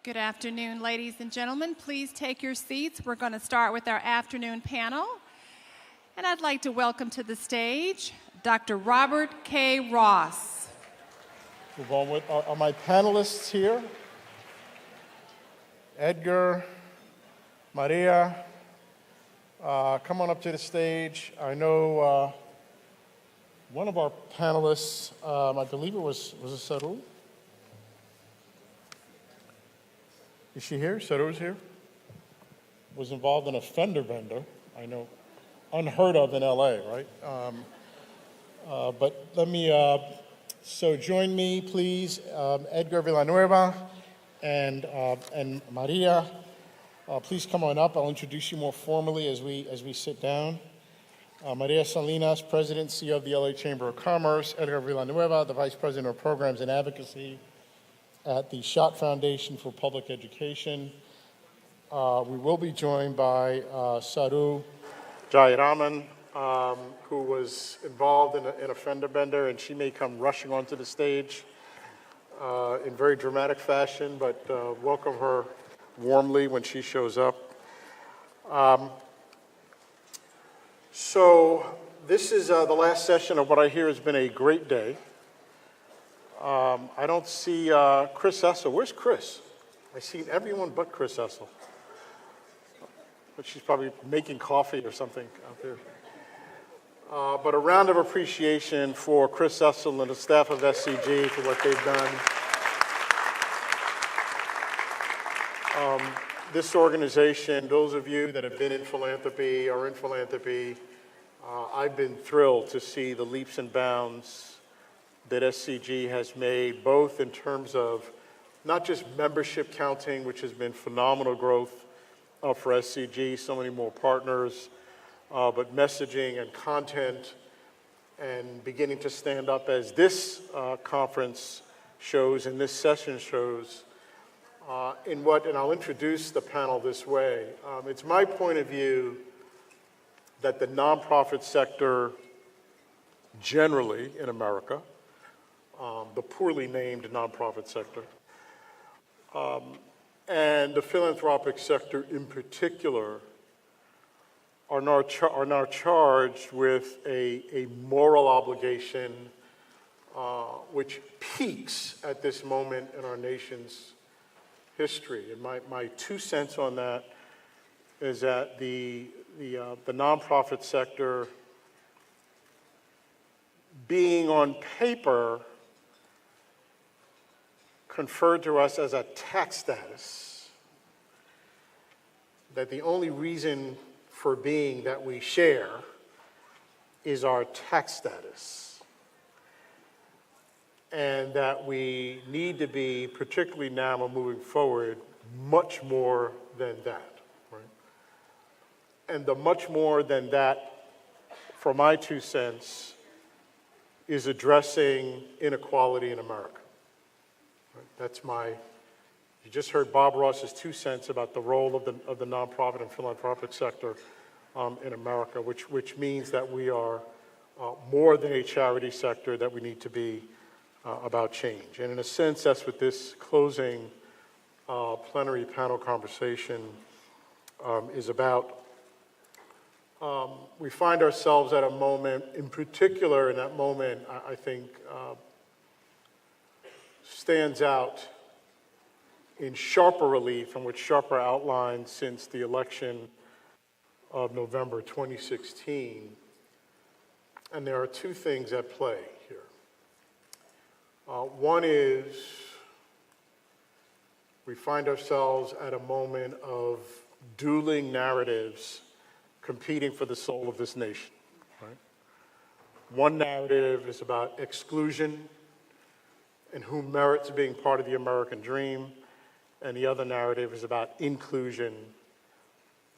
Good afternoon, ladies and gentlemen. Please take your seats. We're going to start with our afternoon panel. And I'd like to welcome to the stage Dr. Robert K. Ross. Move on with are my panelists here. Edgar, Maria, come on up to the stage. I know one of our panelists, I believe it was it Saru? Is she here? Saru's here? Was involved in a fender bender. I know, unheard of in LA, right? But let me, so join me, please, Edgar Villanueva and Maria. Please come on up. I'll introduce you more formally as we sit down. Maria Salinas, President, CEO of the LA Chamber of Commerce. Edgar Villanueva, the Vice President of Programs and Advocacy at the Schott Foundation for Public Education. We will be joined by Saru Jayaraman, who was involved in a fender bender, and she may come rushing onto the stage in very dramatic fashion, but welcome her warmly when she shows up. So this is the last session of what I hear has been a great day. I don't see Chris Essel. Where's Chris? I see everyone but Chris Essel. But she's probably making coffee or something out there. But a round of appreciation for Chris Essel and the staff of SCG for what they've done. This organization, those of you that have been in philanthropy or in philanthropy, I've been thrilled to see the leaps and bounds that SCG has made, both in terms of not just membership counting, which has been phenomenal growth for SCG, so many more partners, but messaging and content, and beginning to stand up as this conference shows and this session shows, and I'll introduce the panel this way. It's my point of view that the nonprofit sector generally in America, the poorly named nonprofit sector, and the philanthropic sector in particular are now charged with a moral obligation which peaks at this moment in our nation's history. And my 2 cents on that is that the nonprofit sector, being on paper conferred to us as a tax status, that the only reason for being that we share is our tax status, and that we need to be, particularly now and moving forward, much more than that, right? And the much more than that, for my 2 cents, is addressing inequality in America. That's you just heard Bob Ross's 2 cents about the role of the nonprofit and philanthropic sector in America, which means that we are more than a charity sector, that we need to be about change. And in a sense, that's what this closing plenary panel conversation is about. We find ourselves at a moment, in particular in that moment, I think, stands out in sharper relief and with sharper outline since the election of November 2016. And there are 2 things at play here. One is we find ourselves at a moment of dueling narratives competing for the soul of this nation, right? One narrative is about exclusion and who merits being part of the American dream, and the other narrative is about inclusion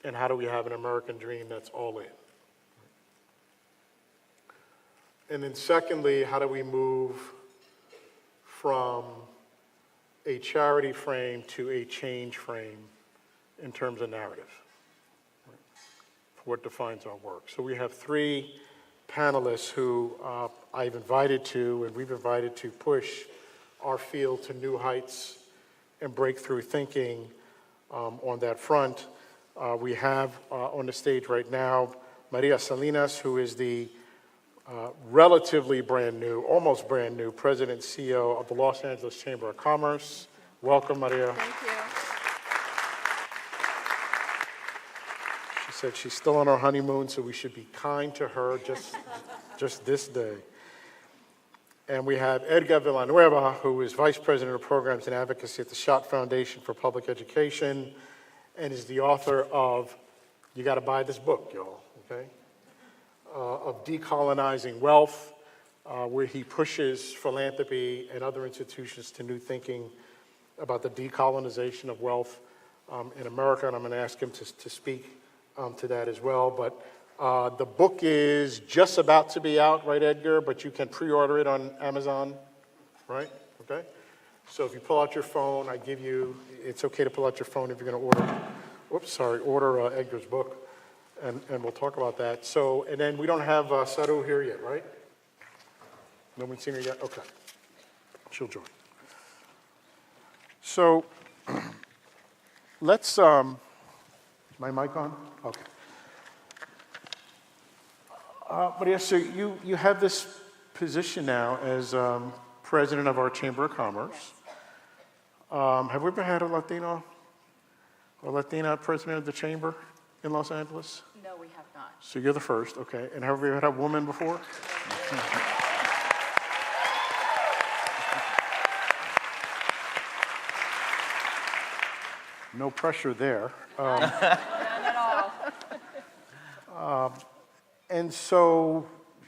and how do we have an American dream that's all in. And then secondly, how do we move from a charity frame to a change frame in terms of narrative, right, for what defines our work. So we have 3 panelists who I've invited to, and we've invited to push our field to new heights and breakthrough thinking on that front. We have on the stage right now Maria Salinas, who is the relatively brand new, almost brand new, President and CEO of the Los Angeles Chamber of Commerce. Welcome, Maria. Thank you. She said she's still on her honeymoon, so we should be kind to her just this day. And we have Edgar Villanueva, who is Vice President of Programs and Advocacy at the Schott Foundation for Public Education, and is the author of, you got to buy this book, y'all, okay? Of Decolonizing Wealth, where he pushes philanthropy and other institutions to new thinking about the decolonization of wealth in America, and I'm going to ask him to speak to that as well. But the book is just about to be out, right, Edgar? But you can pre-order it on Amazon, right? Okay. So if you pull out your phone, I give you, it's okay to pull out your phone if you're going to order Edgar's book. And we'll talk about that. So, and then we don't have Saru here yet, right? No one's seen her yet? Okay. She'll join. So, let's, my mic on? Okay. Maria, so you have this position now as president of our Chamber of Commerce. Have we ever had a Latina president of the Chamber in Los Angeles? No, we have not. So you're the first, okay. And have we ever had a woman before? No pressure there. None at all. And so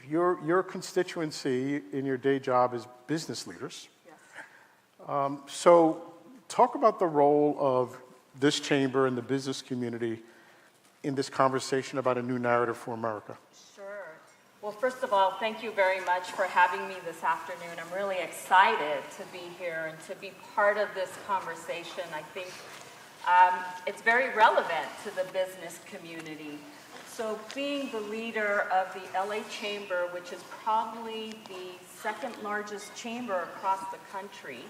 your constituency in your day job is business leaders. Yes. So talk about the role of this chamber and the business community in this conversation about a new narrative for America. Sure. Well, first of all, thank you very much for having me this afternoon. I'm really excited to be here and to be part of this conversation. I think it's very relevant to the business community. So being the leader of the LA Chamber, which is probably the second largest chamber across the country,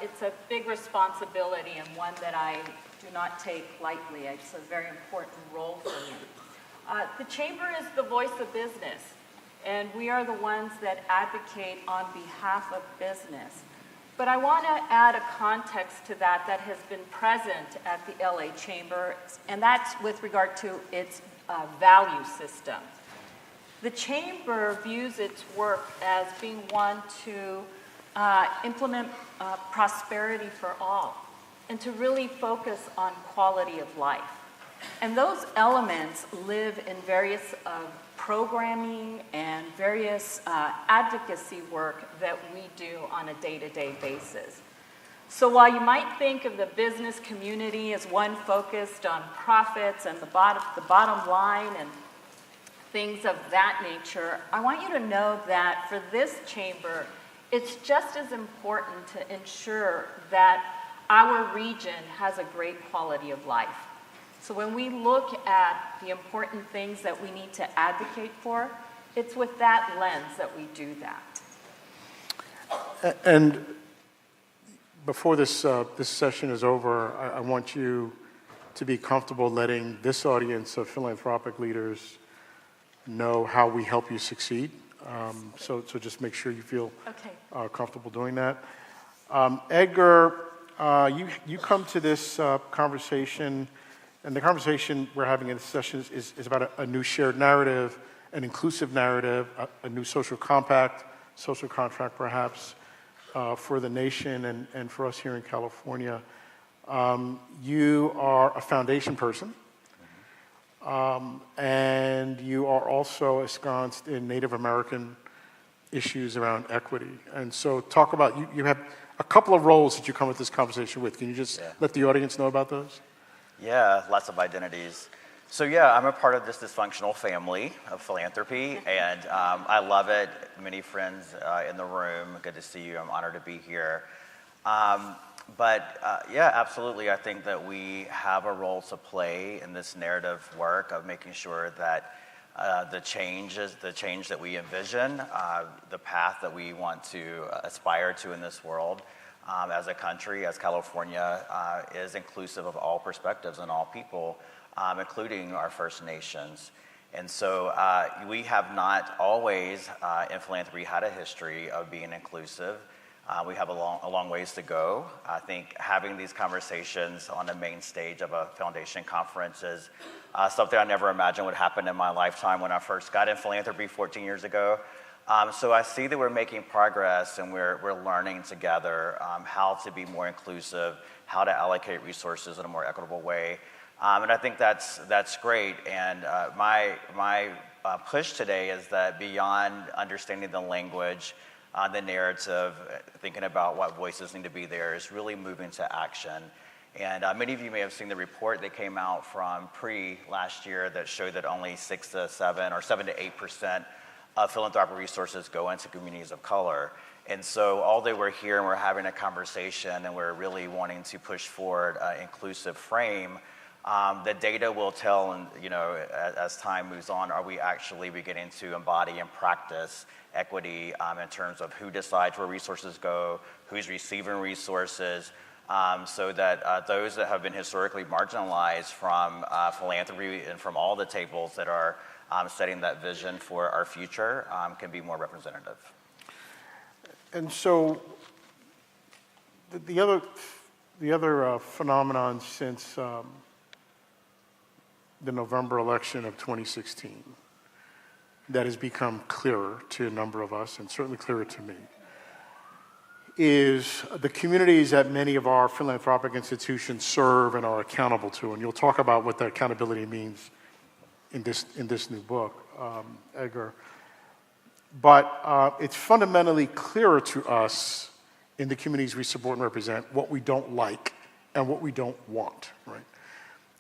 it's a big responsibility and one that I do not take lightly. It's a very important role for me. The Chamber is the voice of business, and we are the ones that advocate on behalf of business. But I want to add a context to that has been present at the LA Chamber, and that's with regard to its value system. The Chamber views its work as being one to implement prosperity for all, and to really focus on quality of life. And those elements live in various programming and various advocacy work that we do on a day-to-day basis. So while you might think of the business community as one focused on profits and the bottom line and things of that nature, I want you to know that for this chamber, it's just as important to ensure that our region has a great quality of life. So when we look at the important things that we need to advocate for, it's with that lens that we do that. And before this session is over, I want you to be comfortable letting this audience of philanthropic leaders know how we help you succeed. So just make sure you feel comfortable doing that. Edgar, you come to this conversation, and the conversation we're having in this session is about a new shared narrative, an inclusive narrative, a new social compact, social contract perhaps, for the nation and for us here in California. You are a foundation person, and you are also ensconced in Native American issues around equity. And so talk about, you have a couple of roles that you come with this conversation with. Can you just let the audience know about those? Yeah, lots of identities. So yeah, I'm a part of this dysfunctional family of philanthropy, and I love it. Many friends in the room. Good to see you. I'm honored to be here. But yeah, absolutely. I think that we have a role to play in this narrative work of making sure that the change that we envision, the path that we want to aspire to in this world, as a country, as California, is inclusive of all perspectives and all people, including our First Nations. And so we have not always in philanthropy had a history of being inclusive. We have a long ways to go. I think having these conversations on the main stage of a foundation conference is something I never imagined would happen in my lifetime when I first got in philanthropy 14 years ago. So I see that we're making progress and we're learning together how to be more inclusive, how to allocate resources in a more equitable way. And I think that's great. And my push today is that beyond understanding the language, the narrative, thinking about what voices need to be there, is really moving to action. And many of you may have seen the report that came out from PRE last year that showed that only 6 to 7 or 7 to 8% of philanthropic resources go into communities of color. And so although we're here and we're having a conversation and we're really wanting to push forward an inclusive frame, the data will tell, and as time moves on, are we actually beginning to embody and practice equity in terms of who decides where resources go, who's receiving resources, so that those that have been historically marginalized from philanthropy and from all the tables that are setting that vision for our future can be more representative. And so the other phenomenon since the November election of 2016 that has become clearer to a number of us, and certainly clearer to me, is the communities that many of our philanthropic institutions serve and are accountable to. And you'll talk about what that accountability means in this new book, Edgar. But it's fundamentally clearer to us in the communities we support and represent what we don't like and what we don't want, right?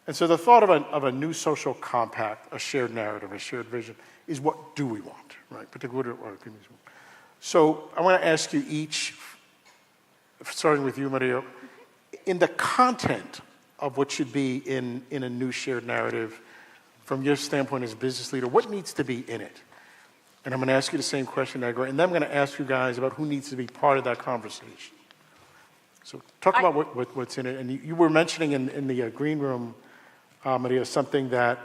And so the thought of a new social compact, a shared narrative, a shared vision, is what do we want, right? Particularly what our communities want. So I want to ask you each, starting with you, Maria, in the content of what should be in a new shared narrative, from your standpoint as a business leader, what needs to be in it? And I'm going to ask you the same question, Edgar, and then I'm going to ask you guys about who needs to be part of that conversation. So talk about what's in it. And you were mentioning in the green room, Maria, something that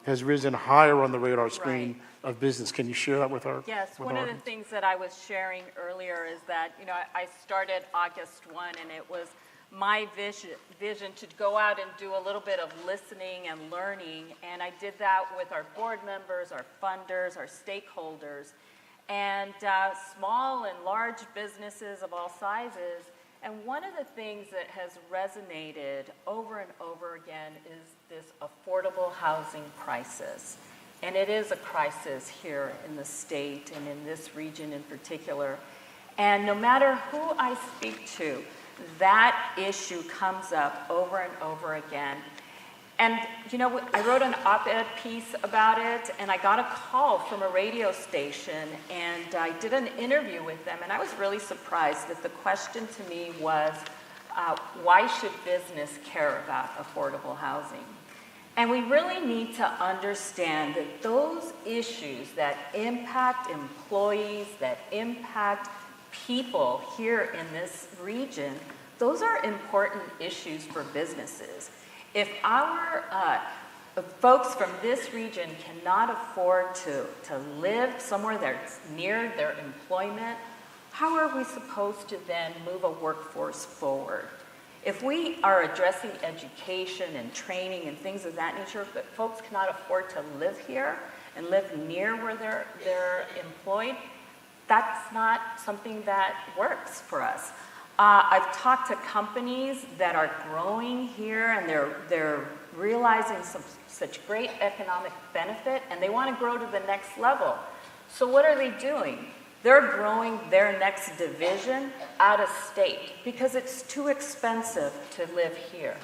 has risen higher on the radar screen of business. Can you share that with our Yes, one of the things that I was sharing earlier is that, I started August 1, and it was my vision to go out and do a little bit of listening and learning, and I did that with our board members, our funders, our stakeholders, and small and large businesses of all sizes. And one of the things that has resonated over and over again is this affordable housing crisis. And it is a crisis here in the state and in this region in particular. And no matter who I speak to, that issue comes up over and over again. And, I wrote an op-ed piece about it, and I got a call from a radio station, and I did an interview with them, and I was really surprised that the question to me was, why should business care about affordable housing? And we really need to understand that those issues that impact employees, that impact people here in this region, those are important issues for businesses. If our folks from this region cannot afford to live somewhere that's near their employment, how are we supposed to then move a workforce forward? If we are addressing education and training and things of that nature, but folks cannot afford to live here and live near where they're employed, that's not something that works for us. I've talked to companies that are growing here, and they're realizing such great economic benefit, and they want to grow to the next level. So what are they doing? They're growing their next division out of state because it's too expensive to live here.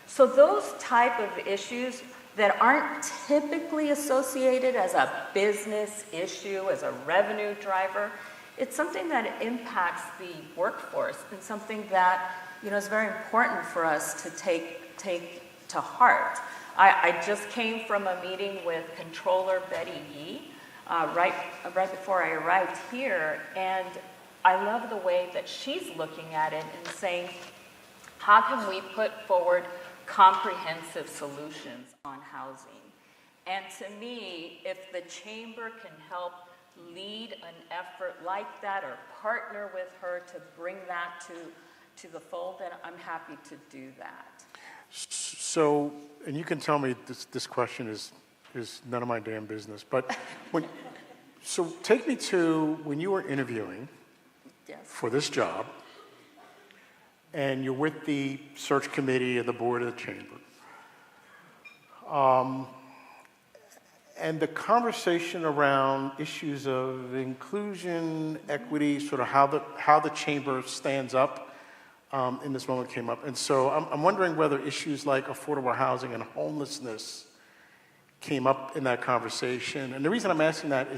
So those type of issues that aren't typically associated as a business issue, as a revenue driver, it's something that impacts the workforce and something that is very important for us to take to heart. I just came from a meeting with Controller Betty Yee right before I arrived here, and I love the way that she's looking at it and saying, how can we put forward comprehensive solutions on housing? And to me, if the chamber can help lead an effort like that or partner with her to bring that to the fold, then I'm happy to do that. So, and you can tell me this question is none of my damn business, but so take me to when you were interviewing for this job, and you're with the search committee and the board of the chamber. And the conversation around issues of inclusion, equity, sort of how the chamber stands up in this moment came up. And so I'm wondering whether issues like affordable housing and homelessness came up in that conversation. And the reason I'm asking that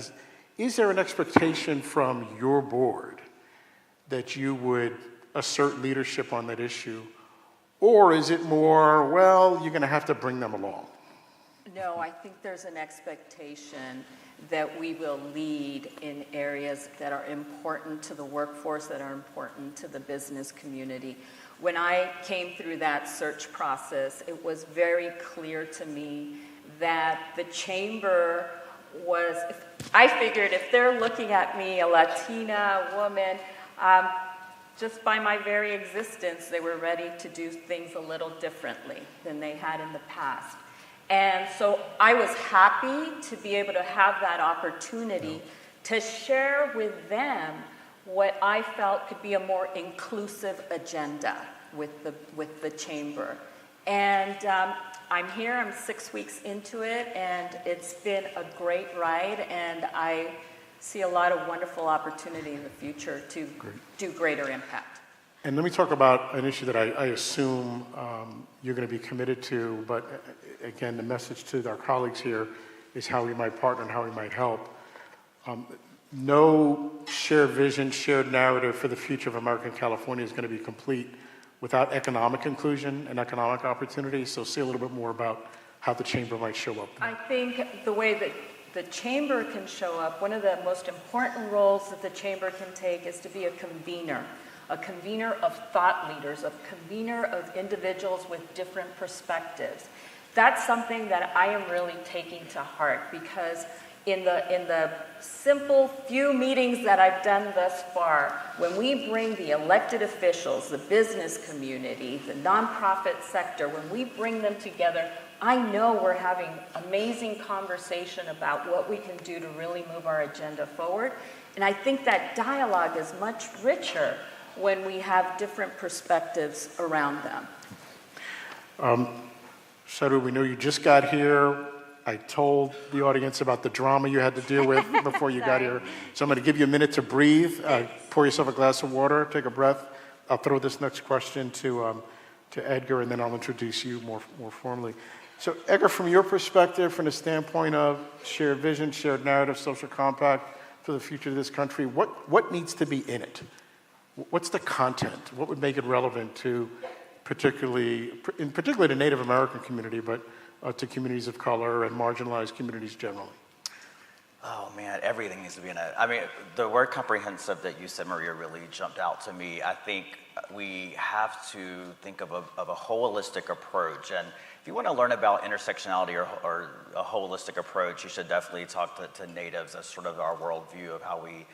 is there an expectation from your board that you would assert leadership on that issue? Or is it more, well, you're going to have to bring them along? No, I think there's an expectation that we will lead in areas that are important to the workforce, that are important to the business community. When I came through that search process, it was very clear to me that the chamber was, I figured if they're looking at me, a Latina woman, just by my very existence, they were ready to do things a little differently than they had in the past. And so I was happy to be able to have that opportunity to share with them what I felt could be a more inclusive agenda with the chamber. And I'm here, I'm 6 weeks into it, and it's been a great ride, and I see a lot of wonderful opportunity in the future to do greater impact. And let me talk about an issue that I assume you're going to be committed to, but again, the message to our colleagues here is how we might partner and how we might help. No shared vision, shared narrative for the future of American California is going to be complete without economic inclusion and economic opportunity. So say a little bit more about how the chamber might show up. I think the way that the chamber can show up, one of the most important roles that the chamber can take is to be a convener of thought leaders, a convener of individuals with different perspectives. That's something that I am really taking to heart, because in the simple few meetings that I've done thus far, when we bring the elected officials, the business community, the nonprofit sector, when we bring them together, I know we're having amazing conversation about what we can do to really move our agenda forward. And I think that dialogue is much richer when we have different perspectives around them. Saru, we know you just got here. I told the audience about the drama you had to deal with before you got here. So I'm going to give you a minute to breathe. Pour yourself a glass of water, take a breath. I'll throw this next question to Edgar, and then I'll introduce you more formally. So Edgar, from your perspective, from the standpoint of shared vision, shared narrative, social compact for the future of this country, what needs to be in it? What's the content? What would make it relevant to particularly the Native American community, but to communities of color and marginalized communities generally? Oh man, everything needs to be in it. I mean, the word comprehensive that you said, Maria, really jumped out to me. I think we have to think of a holistic approach. And if you want to learn about intersectionality or a holistic approach, you should definitely talk to natives as sort of our worldview of how we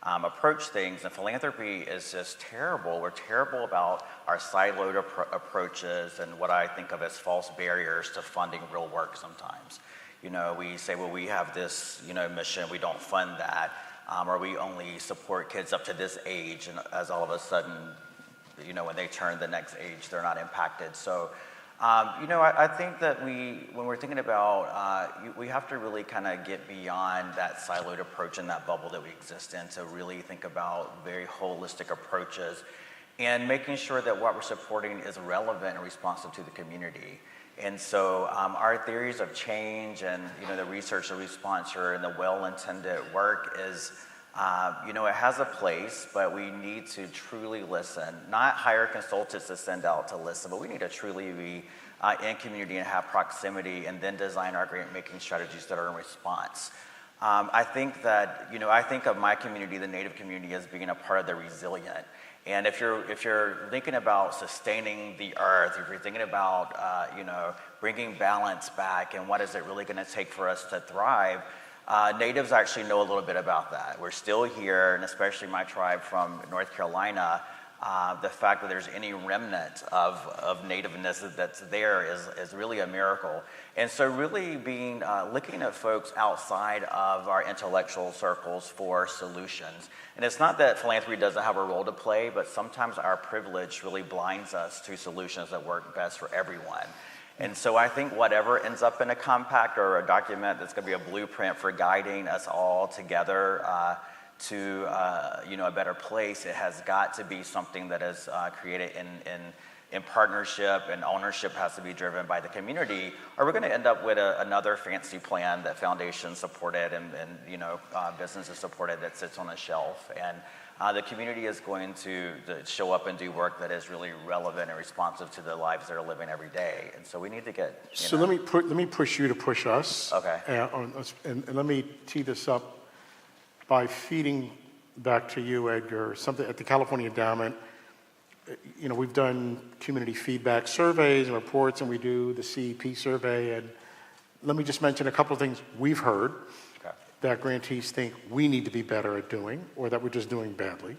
approach things. And philanthropy is just terrible. We're terrible about our siloed approaches and what I think of as false barriers to funding real work sometimes. You know, we say, well, we have this, mission, we don't fund that, or we only support kids up to this age, and as all of a sudden, when they turn the next age, they're not impacted. So, I think that when we're thinking about, we have to really kind of get beyond that siloed approach and that bubble that we exist in to really think about very holistic approaches and making sure that what we're supporting is relevant and responsive to the community. And so our theories of change and the research that we sponsor and the well-intended work is, it has a place, but we need to truly listen. Not hire consultants to send out to listen, but we need to truly be in community and have proximity, and then design our grant-making strategies that are in response. I think that, I think of my community, the Native community, as being a part of the resilient. And if you're thinking about sustaining the earth, if you're thinking about, bringing balance back and what is it really going to take for us to thrive, Natives actually know a little bit about that. We're still here, and especially my tribe from North Carolina, the fact that there's any remnant of nativeness that's there is really a miracle. And so really looking at folks outside of our intellectual circles for solutions. And it's not that philanthropy doesn't have a role to play, but sometimes our privilege really blinds us to solutions that work best for everyone. And so I think whatever ends up in a compact or a document that's going to be a blueprint for guiding us all together to a better place, it has got to be something that is created in partnership, and ownership has to be driven by the community, or we're going to end up with another fancy plan that foundations supported and businesses supported that sits on a shelf. And the community is going to show up and do work that is really relevant and responsive to the lives that are living every day. And so we need to get. So let me push you to push us. Okay. And let me tee this up by feeding back to you, Edgar, something at the California Endowment. We've done community feedback surveys and reports, and we do the CEP survey. And let me just mention a couple of things we've heard that grantees think we need to be better at doing, or that we're just doing badly,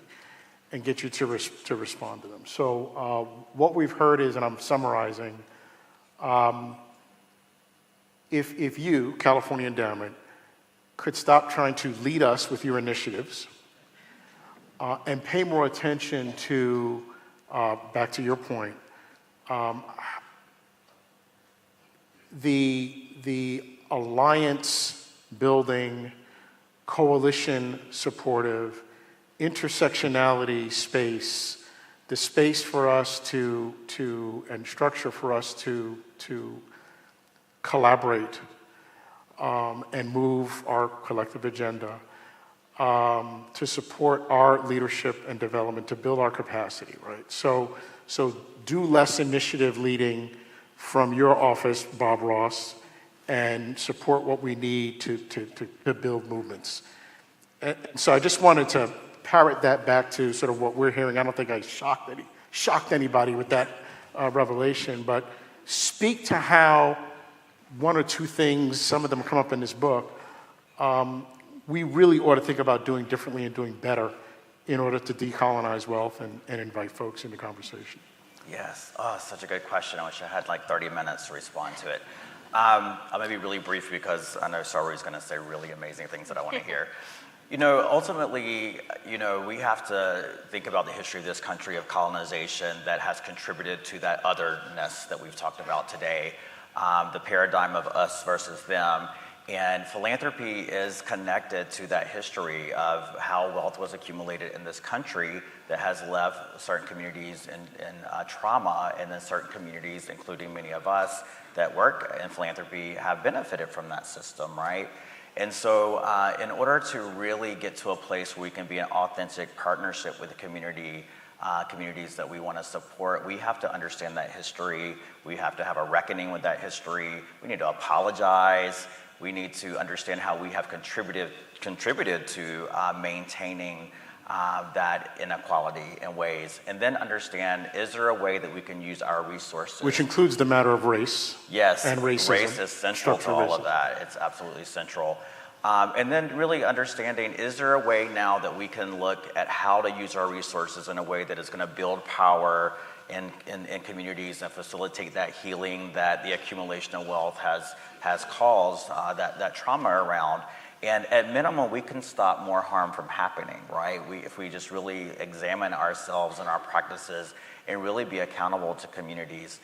and get you to respond to them. So what we've heard is, and I'm summarizing, if you, California Endowment, could stop trying to lead us with your initiatives and pay more attention to, back to your point, the alliance building, coalition supportive, intersectionality space, the space for us to and structure for us to collaborate and move our collective agenda, to support our leadership and development, to build our capacity, right? So do less initiative leading from your office, Bob Ross, and support what we need to build movements. And so I just wanted to parrot that back to sort of what we're hearing. I don't think I shocked anybody with that revelation, but speak to how one or two things, some of them come up in this book, we really ought to think about doing differently and doing better in order to decolonize wealth and invite folks into conversation. Yes. Oh, such a good question. I wish I had like 30 minutes to respond to it. I'm going to be really brief because I know Saru is going to say really amazing things that I want to hear. Ultimately, we have to think about the history of this country of colonization that has contributed to that otherness that we've talked about today, the paradigm of us versus them. And philanthropy is connected to that history of how wealth was accumulated in this country that has left certain communities in trauma, and then certain communities, including many of us that work in philanthropy, have benefited from that system, right? And so in order to really get to a place where we can be an authentic partnership with the communities that we want to support, we have to understand that history. We have to have a reckoning with that history. We need to apologize. We need to understand how we have contributed to maintaining that inequality in ways, and then understand, is there a way that we can use our resources? Which includes the matter of race. Yes, and racism. Race is central to all of that. It's absolutely central. And then really understanding, is there a way now that we can look at how to use our resources in a way that is going to build power in communities and facilitate that healing that the accumulation of wealth has caused that trauma around. And at minimum, we can stop more harm from happening, right? If we just really examine ourselves and our practices and really be accountable to communities.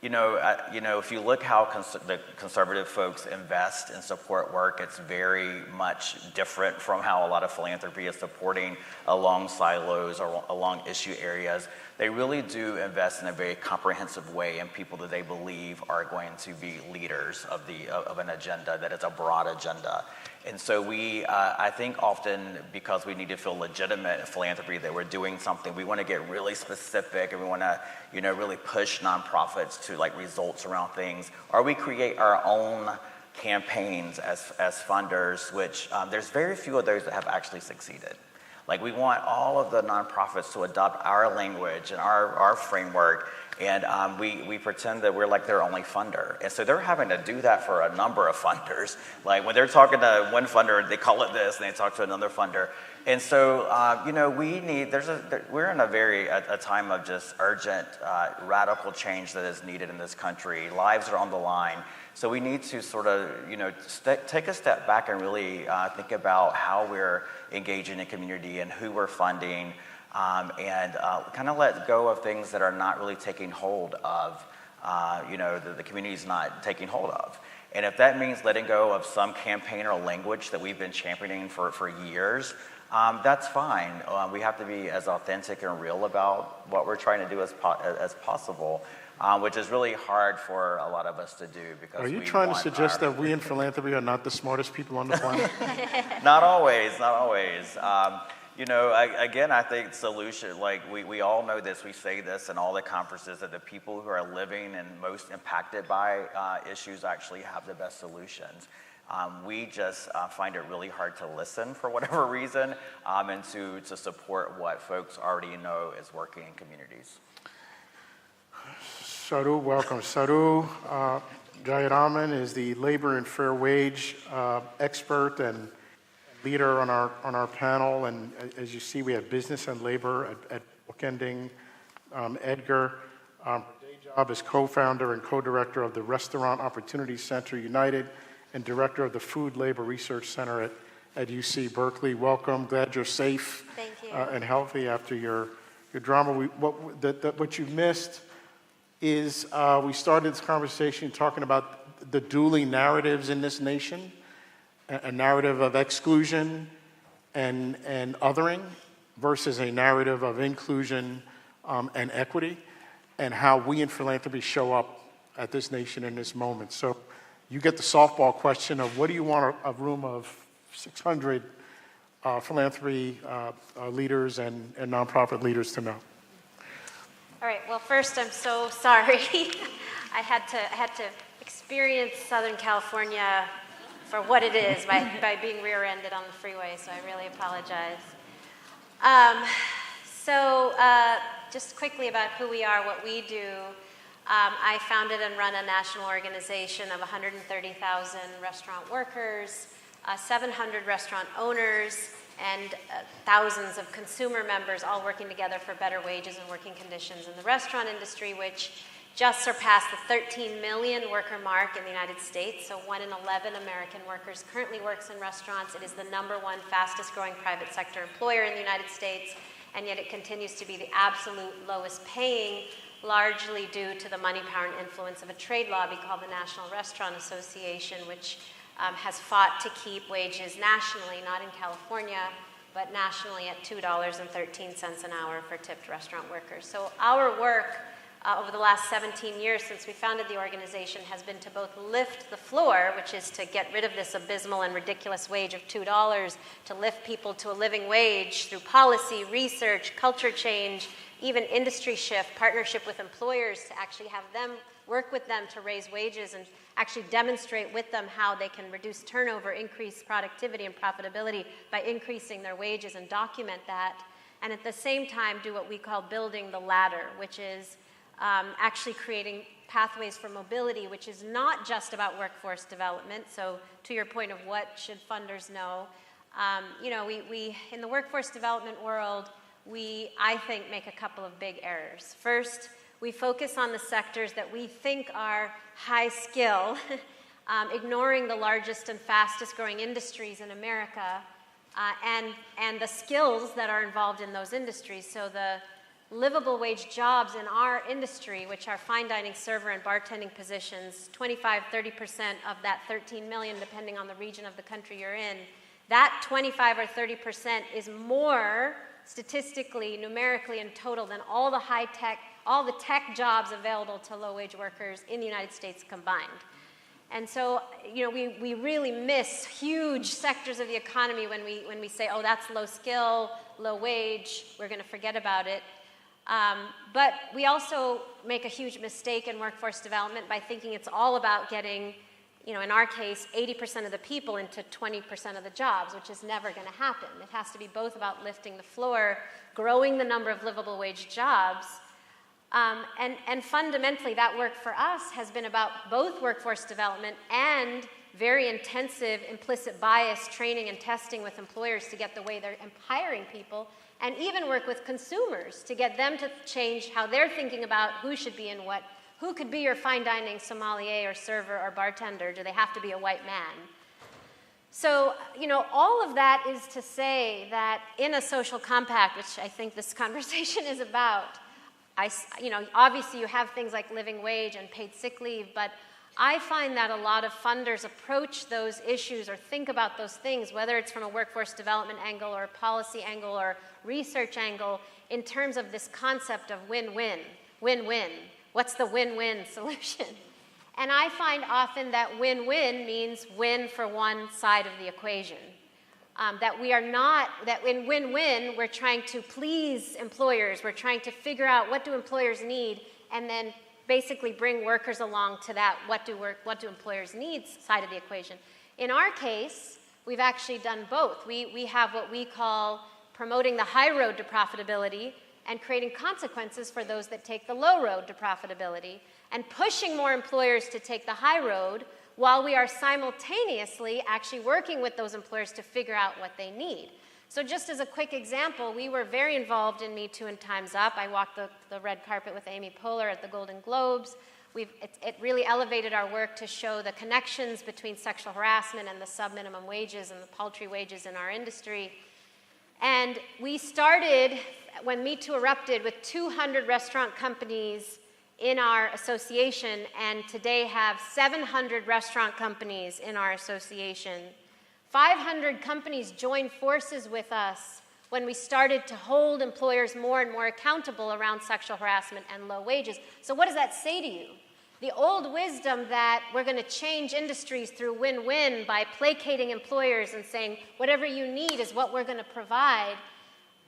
If you look how the conservative folks invest and support work, it's very much different from how a lot of philanthropy is supporting along silos or along issue areas. They really do invest in a very comprehensive way in people that they believe are going to be leaders of an agenda that is a broad agenda. And so I think often, because we need to feel legitimate in philanthropy that we're doing something, we want to get really specific, and we want to, really push nonprofits to like results around things, or we create our own campaigns as funders, which there's very few of those that have actually succeeded. Like, we want all of the nonprofits to adopt our language and our framework, and we pretend that we're like their only funder. And so they're having to do that for a number of funders. Like, when they're talking to one funder, they call it this, and they talk to another funder. And so, we're in a time of just urgent, radical change that is needed in this country. Lives are on the line. So we need to sort of, take a step back and really think about how we're engaging in community and who we're funding, and kind of let go of things that are not really taking hold of, the community's not taking hold of. And if that means letting go of some campaign or language that we've been championing for years, that's fine. We have to be as authentic and real about what we're trying to do as possible, which is really hard for a lot of us to do because Are you trying to suggest that we in philanthropy are not the smartest people on the planet? Not always. Again, I think solution, like we all know this, we say this in all the conferences, that the people who are living and most impacted by issues actually have the best solutions. We just find it really hard to listen for whatever reason, and to support what folks already know is working in communities. Saru, welcome. Saru Jayaraman is the labor and fair wage expert and leader on our panel. And as you see, we have business and labor at bookending. Edgar, her day job is co-founder and co-director of the Restaurant Opportunity Center United and director of the Food Labor Research Center at UC Berkeley. Welcome. Glad you're safe. Thank you. And healthy after your drama. What you missed is we started this conversation talking about the dueling narratives in this nation, a narrative of exclusion and othering versus a narrative of inclusion and equity, and how we in philanthropy show up at this nation in this moment. So you get the softball question of what do you want a room of 600 philanthropy leaders and nonprofit leaders to know? All right. Well, first, I'm so sorry. I had to experience Southern California for what it is by being rear-ended on the freeway. So I really apologize. Just quickly about who we are, what we do. I founded and run a national organization of 130,000 restaurant workers, 700 restaurant owners, and thousands of consumer members all working together for better wages and working conditions in the restaurant industry, which just surpassed the 13 million worker mark in the United States. So 1 in 11 American workers currently works in restaurants. It is the #1 fastest growing private sector employer in the United States, and yet it continues to be the absolute lowest paying, largely due to the money, power, and influence of a trade lobby called the National Restaurant Association, which has fought to keep wages nationally, not in California, but nationally at $2.13 an hour for tipped restaurant workers. So our work over the last 17 years since we founded the organization has been to both lift the floor, which is to get rid of this abysmal and ridiculous wage of $2, to lift people to a living wage through policy, research, culture change, even industry shift, partnership with employers to actually have them work with them to raise wages and actually demonstrate with them how they can reduce turnover, increase productivity and profitability by increasing their wages, and document that. And at the same time do what we call building the ladder, which is actually creating pathways for mobility, which is not just about workforce development. So to your point of what should funders know, we in the workforce development world, I think, make a couple of big errors. First, we focus on the sectors that we think are high skill, ignoring the largest and fastest growing industries in America, and the skills that are involved in those industries. So the livable wage jobs in our industry, which are fine dining, server, and bartending positions, 25-30% of that 13 million, depending on the region of the country you're in, that 25 or 30% is more statistically, numerically, in total than all the high tech, all the tech jobs available to low-wage workers in the United States combined. And so, we really miss huge sectors of the economy when we say, oh, that's low skill, low wage, we're going to forget about it. But we also make a huge mistake in workforce development by thinking it's all about getting in our case, 80% of the people into 20% of the jobs, which is never going to happen. It has to be both about lifting the floor, growing the number of livable wage jobs, and fundamentally that work for us has been about both workforce development and very intensive implicit bias training and testing with employers to get the way they're hiring people, and even work with consumers to get them to change how they're thinking about who should be in what. Who could be your fine dining sommelier or server or bartender? Do they have to be a white man? So, all of that is to say that in a social compact, which I think this conversation is about, obviously you have things like living wage and paid sick leave, but I find that a lot of funders approach those issues or think about those things, whether it's from a workforce development angle or a policy angle or research angle, in terms of this concept of win-win, win-win. What's the win-win solution? And I find often that win-win means win for one side of the equation. That in win-win, we're trying to please employers. We're trying to figure out what do employers need and then basically bring workers along to that what do employers need side of the equation. In our case, we've actually done both. We have what we call promoting the high road to profitability and creating consequences for those that take the low road to profitability, and pushing more employers to take the high road while we are simultaneously actually working with those employers to figure out what they need. So just as a quick example, we were very involved in Me Too and Time's Up. I walked the red carpet with Amy Poehler at the Golden Globes. It really elevated our work to show the connections between sexual harassment and the sub-minimum wages and the paltry wages in our industry. And we started, when Me Too erupted, with 200 restaurant companies in our association, and today have 700 restaurant companies in our association. 500 companies joined forces with us when we started to hold employers more and more accountable around sexual harassment and low wages. So what does that say to you? The old wisdom that we're going to change industries through win-win by placating employers and saying whatever you need is what we're going to provide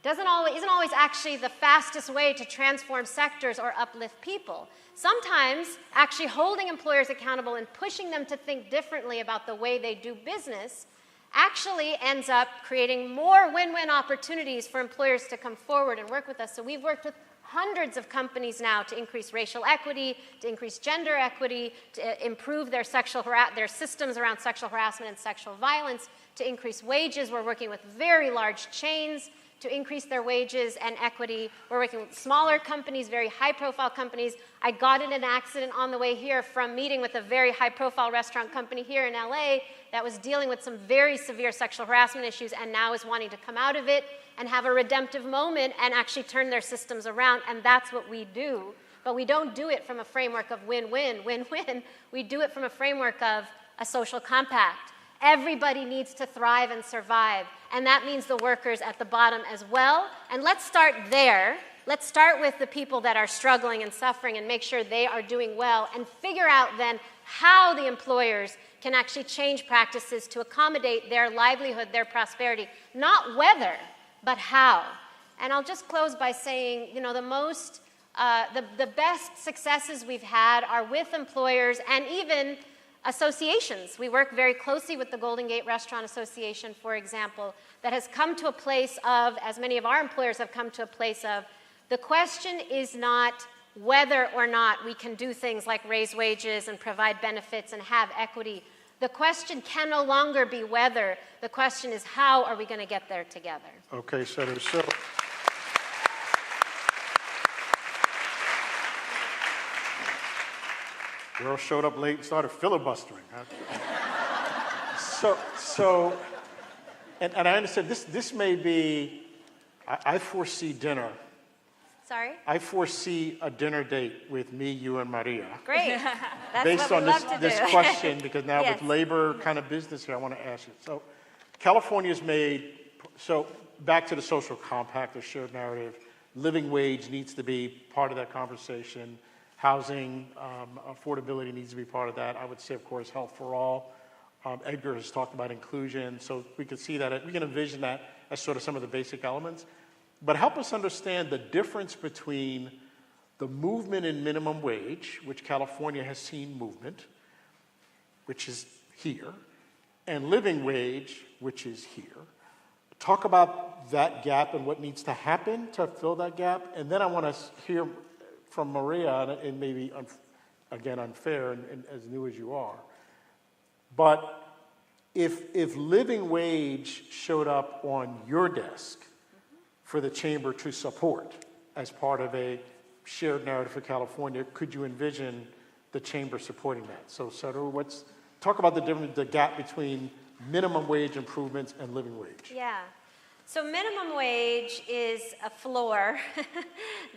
isn't always actually the fastest way to transform sectors or uplift people. Sometimes actually holding employers accountable and pushing them to think differently about the way they do business actually ends up creating more win-win opportunities for employers to come forward and work with us. So we've worked with hundreds of companies now to increase racial equity, to increase gender equity, to improve their systems around sexual harassment and sexual violence, to increase wages. We're working with very large chains to increase their wages and equity. We're working with smaller companies, very high-profile companies. I got in an accident on the way here from meeting with a very high-profile restaurant company here in LA that was dealing with some very severe sexual harassment issues and now is wanting to come out of it and have a redemptive moment and actually turn their systems around, and that's what we do. But we don't do it from a framework of win-win, win-win. We do it from a framework of a social compact. Everybody needs to thrive and survive, and that means the workers at the bottom as well. And let's start there. Let's start with the people that are struggling and suffering and make sure they are doing well, and figure out then how the employers can actually change practices to accommodate their livelihood, their prosperity, not whether, but how. And I'll just close by saying, the best successes we've had are with employers and even associations. We work very closely with the Golden Gate Restaurant Association, for example, that has come to a place of, as many of our employers have come to a place of, the question is not whether or not we can do things like raise wages and provide benefits and have equity. The question can no longer be whether. The question is how are we going to get there together? Okay, Senator. So girl showed up late and started filibustering. Huh? And I understand this may be, I foresee dinner. Sorry? I foresee a dinner date with me, you, and Maria. Great. That's Based what on we love to this do. question, because now Yes. with labor kind of business here, I want to ask you. So California's made, so back to the social compact, the shared narrative, living wage needs to be part of that conversation. Housing, affordability needs to be part of that. I would say, of course, health for all. Edgar has talked about inclusion, so we can see that, we can envision that as sort of some of the basic elements. But help us understand the difference between the movement in minimum wage, which California has seen movement, which is here, and living wage, which is here. Talk about that gap and what needs to happen to fill that gap. And then I want to hear from Maria, and maybe, again, unfair and as new as you are. But if living wage showed up on your desk for the chamber to support as part of a shared narrative for California, could you envision the chamber supporting that? So Saru, talk about the gap between minimum wage improvements and living wage. Yeah. So minimum wage is a floor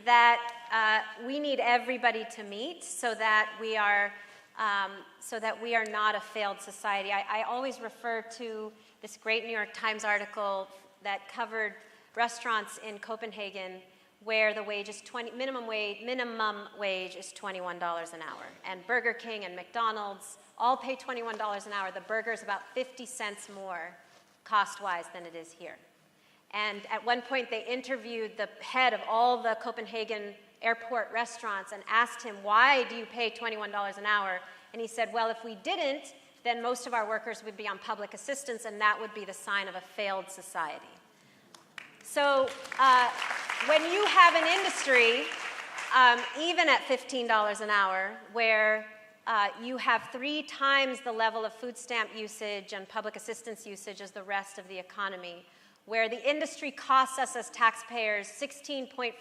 that we need everybody to meet so that we are not a failed society. I always refer to this great New York Times article that covered restaurants in Copenhagen where the wage is minimum wage is $21 an hour, and Burger King and McDonald's all pay $21 an hour. The burger is about 50 cents more cost-wise than it is here. And at one point, they interviewed the head of all the Copenhagen airport restaurants and asked him, why do you pay $21 an hour? And he said, well, if we didn't, then most of our workers would be on public assistance, and that would be the sign of a failed society. So when you have an industry, even at $15 an hour, where you have 3 times the level of food stamp usage and public assistance usage as the rest of the economy, where the industry costs us as taxpayers $16.5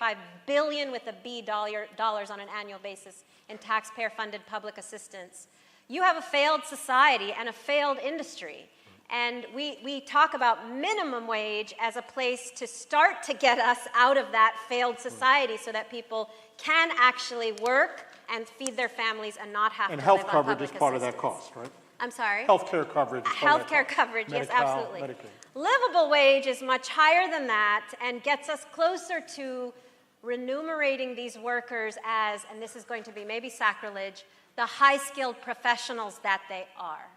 billion with a B dollars on an annual basis in taxpayer-funded public assistance, you have a failed society and a failed industry. And we talk about minimum wage as a place to start to get us out of that failed society so that people can actually work and feed their families and not have to live on public assistance. And health coverage is part of that cost, right? I'm sorry? Healthcare coverage. Healthcare coverage, yes, absolutely. Medicaid. Livable wage is much higher than that and gets us closer to remunerating these workers as, and this is going to be maybe sacrilege, the high-skilled professionals that they are.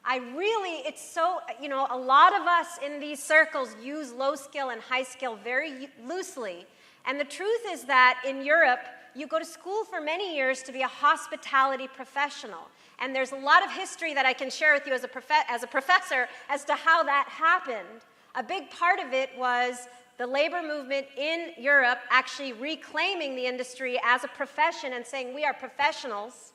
It's so, a lot of us in these circles use low skill and high skill very loosely. And the truth is that in Europe, you go to school for many years to be a hospitality professional. And there's a lot of history that I can share with you as a professor as to how that happened. A big part of it was the labor movement in Europe actually reclaiming the industry as a profession and saying we are professionals,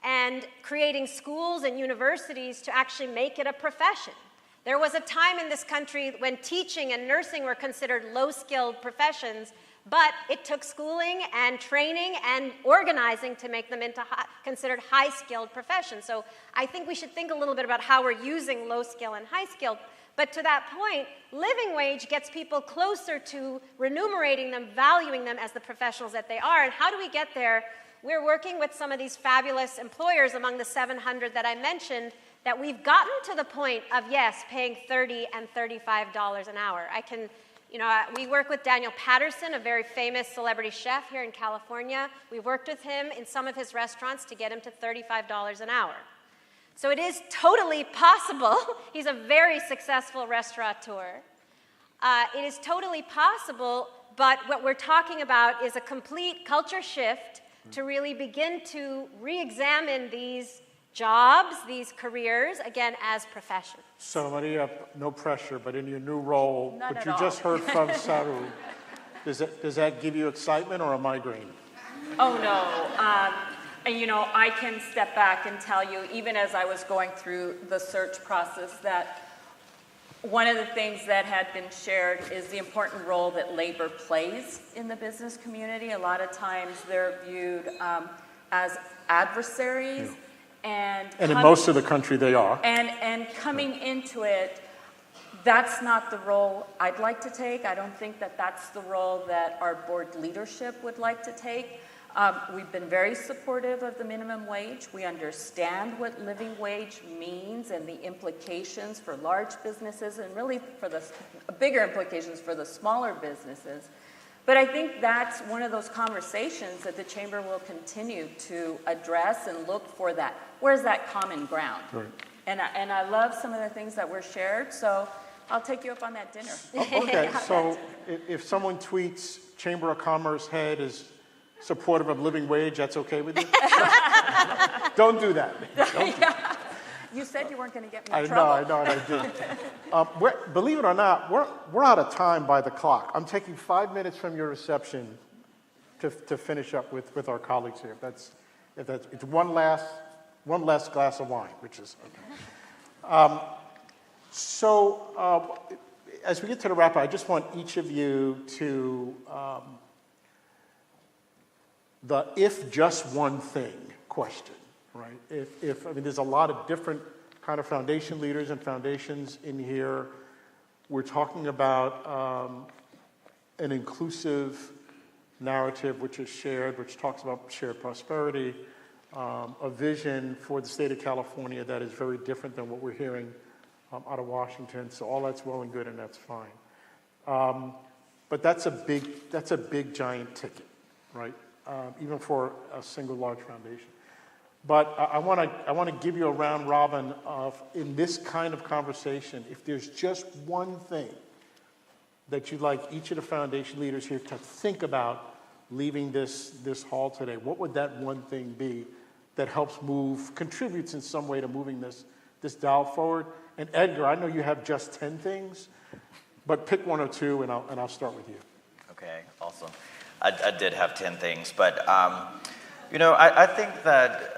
and creating schools and universities to actually make it a profession. There was a time in this country when teaching and nursing were considered low-skilled professions, but it took schooling and training and organizing to make them into considered high-skilled professions. So I think we should think a little bit about how we're using low-skill and high-skilled. But to that point, living wage gets people closer to remunerating them, valuing them as the professionals that they are. And how do we get there? We're working with some of these fabulous employers among the 700 that I mentioned that we've gotten to the point of, yes, paying $30 and $35 an hour. We work with Daniel Patterson, a very famous celebrity chef here in California. We've worked with him in some of his restaurants to get him to $35 an hour. So it is totally possible. He's a very successful restaurateur. It is totally possible, but what we're talking about is a complete culture shift to really begin to re-examine these jobs, these careers, again, as professions. So Maria, no pressure, but in your new role, None what at you all. just heard from Saru, does that give you excitement or a migraine? Oh, no. I can step back and tell you, even as I was going through the search process, that one of the things that had been shared is the important role that labor plays in the business community. A lot of times they're viewed as adversaries. And in most of the country they are. And coming into it, that's not the role I'd like to take. I don't think that that's the role that our board leadership would like to take. We've been very supportive of the minimum wage. We understand what living wage means and the implications for large businesses and really for the bigger implications for the smaller businesses. But I think that's one of those conversations that the Chamber will continue to address and look for that. Where's that common ground? Right. And I love some of the things that were shared, so I'll take you up on that dinner. Okay, so if someone tweets Chamber of Commerce head is supportive of living wage, that's okay with you? Don't do that. You said you weren't going to get me I in know, trouble. and I did. Believe it or not, we're out of time by the clock. I'm taking 5 minutes from your reception to finish up with our colleagues here. If that's it's one last glass of wine, which is okay. So as we get to the wrap up, I just want each of you to the if just one thing question, right? If I mean, there's a lot of different kind of foundation leaders and foundations in here. We're talking about an inclusive narrative which is shared, which talks about shared prosperity, a vision for the state of California that is very different than what we're hearing out of Washington. So all that's well and good, and that's fine. But that's a big giant ticket, right? Even for a single large foundation. But I want to give you a round robin of, in this kind of conversation, if there's just one thing that you'd like each of the foundation leaders here to think about leaving this hall today, what would that one thing be that helps contributes in some way to moving this dial forward? And Edgar, I know you have just 10 things, but pick one or two, and I'll start with you. Okay, awesome. I did have 10 things, but I think that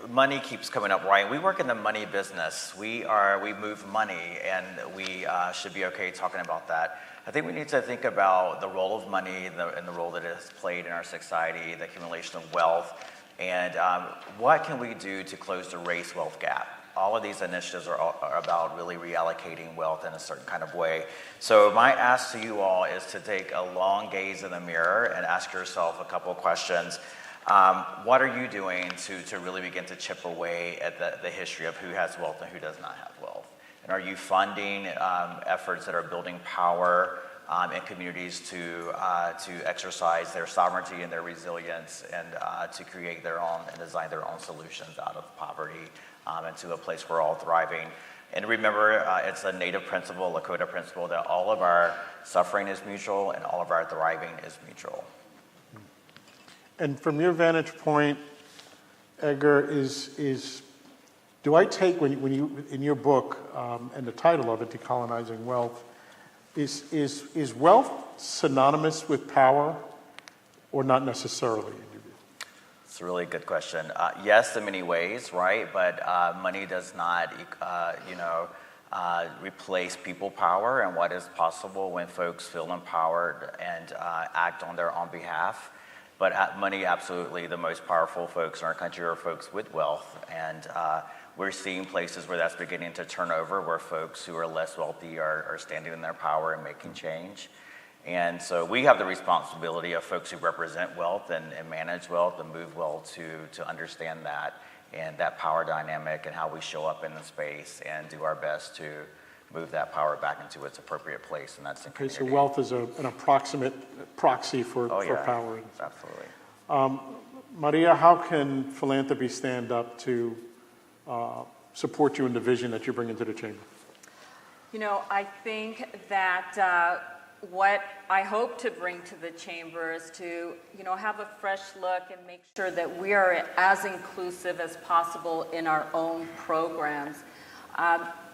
money keeps coming up, right? We work in the money business. We move money, and we should be okay talking about that. I think we need to think about the role of money and the role that it has played in our society, the accumulation of wealth, and what can we do to close the race wealth gap? All of these initiatives are about really reallocating wealth in a certain kind of way. So my ask to you all is to take a long gaze in the mirror and ask yourself a couple of questions. What are you doing to really begin to chip away at the history of who has wealth and who does not have wealth? And are you funding efforts that are building power in communities to exercise their sovereignty and their resilience and to create their own and design their own solutions out of poverty and to a place where we're all thriving? And remember, it's a native principle, Lakota principle, that all of our suffering is mutual and all of our thriving is mutual. And from your vantage point, Edgar, do I take, when you, in your book, and the title of it, Decolonizing Wealth, is wealth synonymous with power or not necessarily? It's a really good question. Yes, in many ways, right? But money does not, replace people power and what is possible when folks feel empowered and act on their own behalf. But money, absolutely, the most powerful folks in our country are folks with wealth. And we're seeing places where that's beginning to turn over, where folks who are less wealthy are standing in their power and making change. And so we have the responsibility of folks who represent wealth and manage wealth and move wealth to understand that and that power dynamic and how we show up in the space and do our best to move that power back into its appropriate place, and that's in community. Okay, so wealth is an approximate proxy for power. Absolutely. Maria, how can philanthropy stand up to support you in the vision that you bring into the chamber? I think that what I hope to bring to the chamber is to, have a fresh look and make sure that we are as inclusive as possible in our own programs.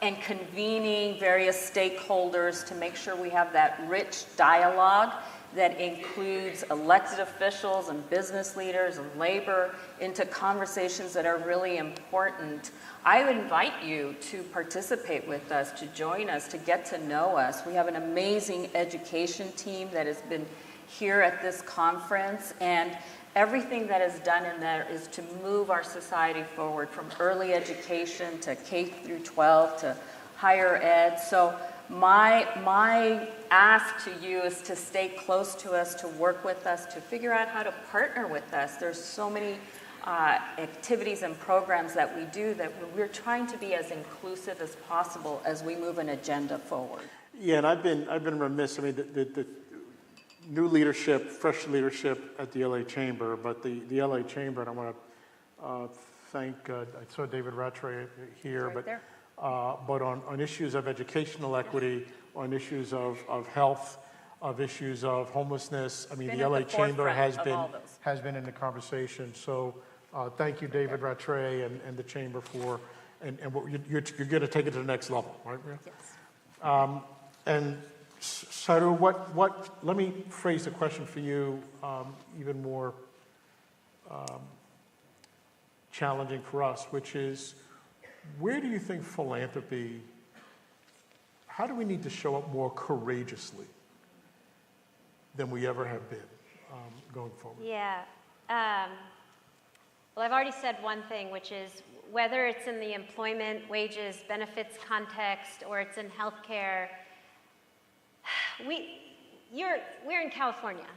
And convening various stakeholders to make sure we have that rich dialogue that includes elected officials and business leaders and labor into conversations that are really important. I would invite you to participate with us, to join us, to get to know us. We have an amazing education team that has been here at this conference, and everything that is done in there is to move our society forward from early education to K through 12 to higher ed. So my ask to you is to stay close to us, to work with us, to figure out how to partner with us. There's so many activities and programs that we do that we're trying to be as inclusive as possible as we move an agenda forward. Yeah, and I've been remiss. I mean, the new leadership, fresh leadership at the LA Chamber, but the LA Chamber, and I want to thank, I saw David Rattray here, but on issues of educational equity, on issues of health, of issues of homelessness, I mean, the LA Chamber has been in the conversation. So thank you, David Rattray and the Chamber for and what you're going to take it to the next level, right, Maria? Yes. And Saru, let me phrase the question for you even more challenging for us, which is, where do you think philanthropy, how do we need to show up more courageously than we ever have been going forward? Yeah. Well, I've already said one thing, which is whether it's in the employment, wages, benefits context, or it's in healthcare, we're in California.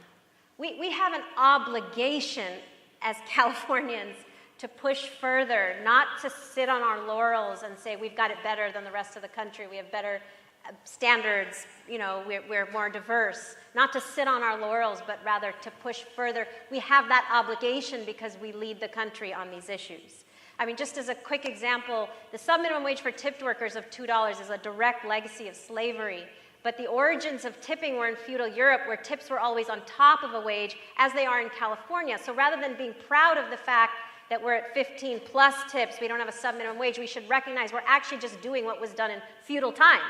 We have an obligation as Californians to push further, not to sit on our laurels and say we've got it better than the rest of the country, we have better standards, we're more diverse, not to sit on our laurels, but rather to push further. We have that obligation because we lead the country on these issues. I mean, just as a quick example, the sub-minimum wage for tipped workers of $2 is a direct legacy of slavery. But the origins of tipping were in feudal Europe, where tips were always on top of a wage, as they are in California. So rather than being proud of the fact that we're at 15 plus tips, we don't have a sub-minimum wage, we should recognize we're actually just doing what was done in feudal times.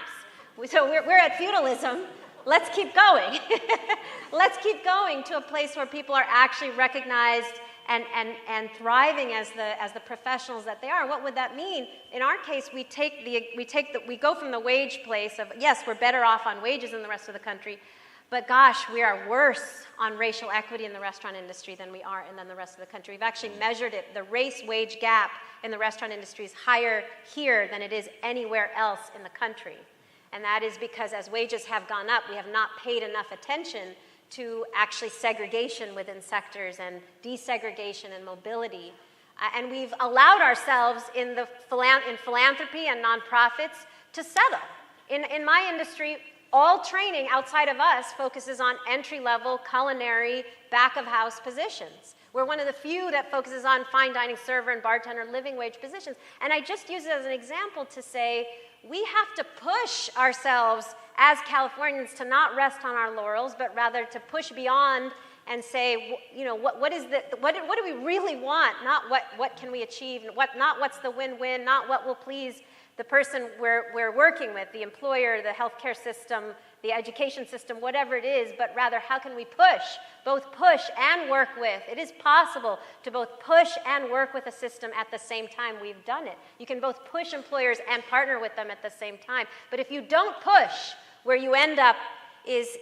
So we're at feudalism. Let's keep going. Let's keep going to a place where people are actually recognized and thriving as the professionals that they are. What would that mean? In our case, we go from the wage place of, yes, we're better off on wages than the rest of the country, but gosh, we are worse on racial equity in the restaurant industry than we are than the rest of the country. We've actually measured it. The race wage gap in the restaurant industry is higher here than it is anywhere else in the country. And that is because as wages have gone up, we have not paid enough attention to actually segregation within sectors and desegregation and mobility. And we've allowed ourselves in philanthropy and nonprofits to settle. In my industry, all training outside of us focuses on entry-level, culinary, back-of-house positions. We're one of the few that focuses on fine dining server and bartender living wage positions. And I just use it as an example to say, we have to push ourselves as Californians to not rest on our laurels, but rather to push beyond and say, what do we really want? Not what can we achieve? Not what's the win-win? Not what will please the person we're working with, the employer, the healthcare system, the education system, whatever it is, but rather how can we both push and work with. It is possible to both push and work with a system at the same time. We've done it. You can both push employers and partner with them at the same time. But if you don't push, where you end up is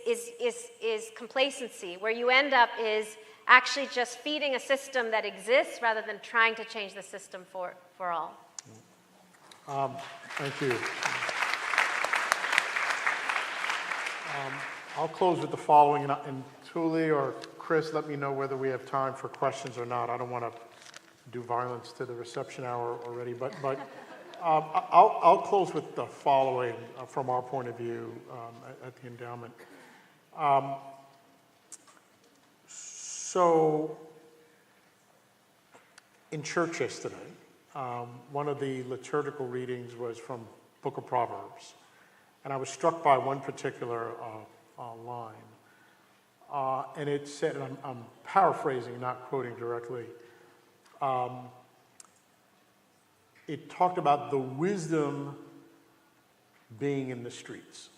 complacency. Where you end up is actually just feeding a system that exists rather than trying to change the system for all. Thank you. I'll close with the following, and Tuli or Chris, let me know whether we have time for questions or not. I don't want to do violence to the reception hour already, but I'll close with the following from our point of view at the Endowment. So, in church yesterday, one of the liturgical readings was from Book of Proverbs, and I was struck by one particular line, and it said, and I'm paraphrasing, not quoting directly, it talked about the wisdom being in the streets.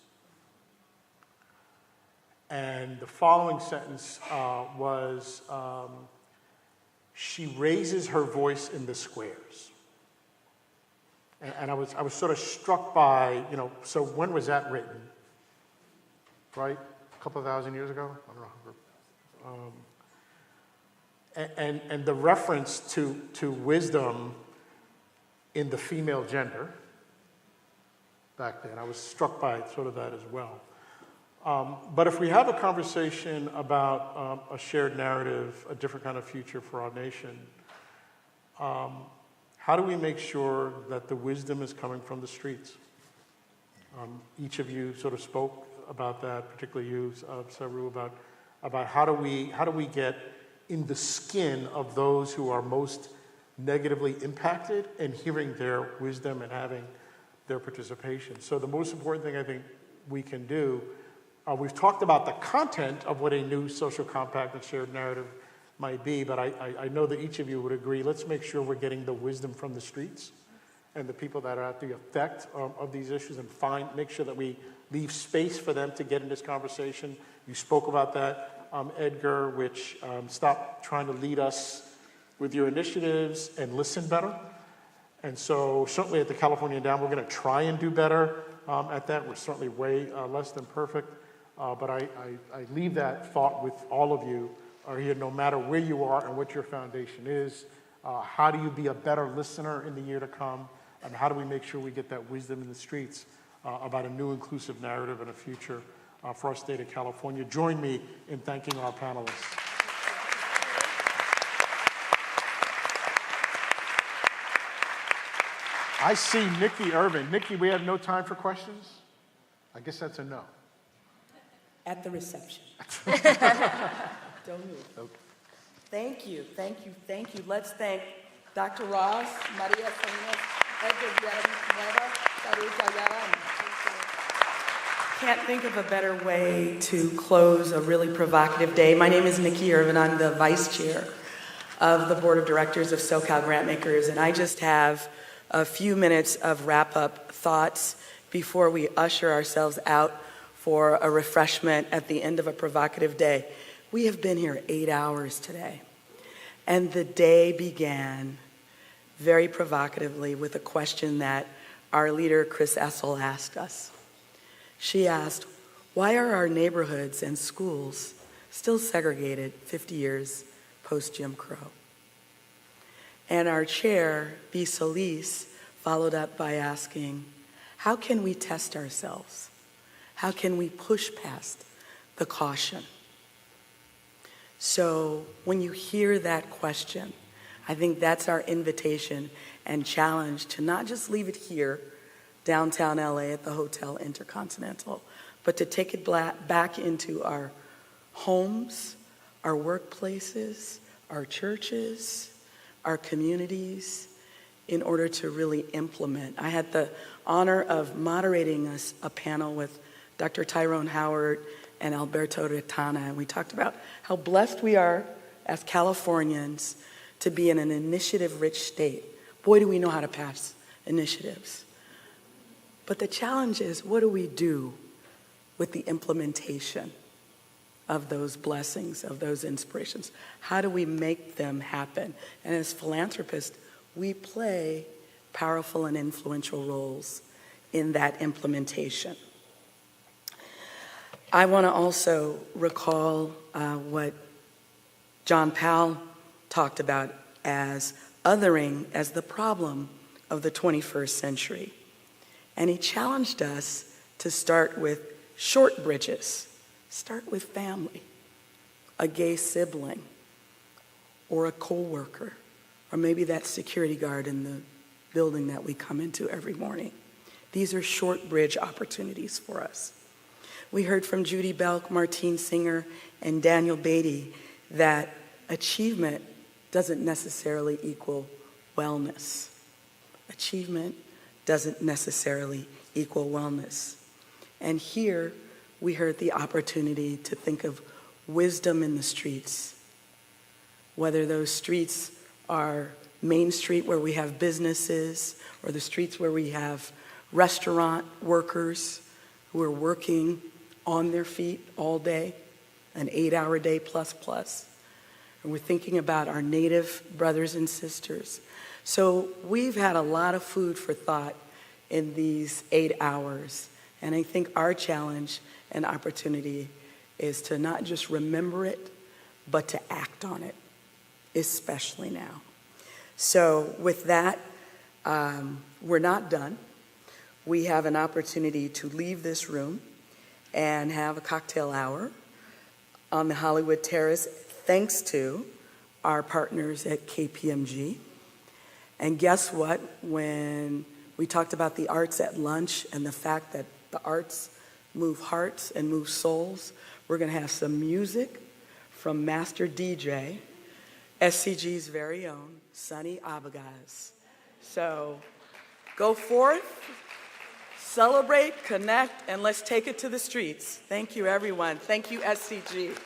And the following sentence was, she raises her voice in the squares. And I was sort of struck by, so when was that written? Right? A couple of thousand years ago? I don't know. And the reference to wisdom in the female gender back then, I was struck by sort of that as well. But if we have a conversation about a shared narrative, a different kind of future for our nation, how do we make sure that the wisdom is coming from the streets? Each of you sort of spoke about that, particularly you, Saru, about how do we get in the skin of those who are most negatively impacted and hearing their wisdom and having their participation. So the most important thing I think we can do, we've talked about the content of what a new social compact and shared narrative might be, but I know that each of you would agree, let's make sure we're getting the wisdom from the streets and the people that are at the effect of these issues and make sure that we leave space for them to get in this conversation. You spoke about that, Edgar, which stop trying to lead us with your initiatives and listen better. And so certainly at the California Endowment, we're going to try and do better at that. We're certainly way less than perfect. But I leave that thought with all of you here, no matter where you are and what your foundation is. How do you be a better listener in the year to come? And how do we make sure we get that wisdom in the streets about a new inclusive narrative and a future for our state of California? Join me in thanking our panelists. I see Nikki Irvin. Nikki, we have no time for questions? I guess that's a no. At the reception. Don't move. Okay. Thank you. Let's thank Dr. Ross, Maria Salinas, Edgar, Villanueva, Saru, Jayaraman. Can't think of a better way to close a really provocative day. My name is Nikki Irvin. I'm the vice chair of the board of directors of SoCal Grantmakers, and I just have a few minutes of wrap-up thoughts before we usher ourselves out for a refreshment at the end of a provocative day. We have been here 8 hours today, and the day began very provocatively with a question that our leader, Chris Essel, asked us. She asked, why are our neighborhoods and schools still segregated 50 years post-Jim Crow? And our chair, B. Solis, followed up by asking, how can we test ourselves? How can we push past the caution? So when you hear that question, I think that's our invitation and challenge to not just leave it here, downtown LA at the Hotel Intercontinental, but to take it back into our homes, our workplaces, our churches, our communities, in order to really implement. I had the honor of moderating a panel with Dr. Tyrone Howard and Alberto Retana, and we talked about how blessed we are as Californians to be in an initiative-rich state. Boy, do we know how to pass initiatives. But the challenge is, what do we do with the implementation of those blessings, of those inspirations? How do we make them happen? And as philanthropists, we play powerful and influential roles in that implementation. I want to also recall what John Powell talked about as othering as the problem of the 21st century. And he challenged us to start with short bridges. Start with family, a gay sibling, or a co-worker, or maybe that security guard in the building that we come into every morning. These are short bridge opportunities for us. We heard from Judy Belk, Martine Singer, and Daniel Beatty that achievement doesn't necessarily equal wellness. Achievement doesn't necessarily equal wellness. And here we heard the opportunity to think of wisdom in the streets, whether those streets are Main Street where we have businesses, or the streets where we have restaurant workers who are working on their feet all day, an 8-hour day plus. And we're thinking about our Native brothers and sisters. So we've had a lot of food for thought in these 8 hours. And I think our challenge and opportunity is to not just remember it, but to act on it, especially now. So with that, we're not done. We have an opportunity to leave this room and have a cocktail hour on the Hollywood Terrace, thanks to our partners at KPMG. And guess what? When we talked about the arts at lunch and the fact that the arts move hearts and move souls, we're going to have some music from Master DJ, SCG's very own, Sonny Abagaz. So go forth, celebrate, connect, and let's take it to the streets. Thank you, everyone. Thank you, SCG.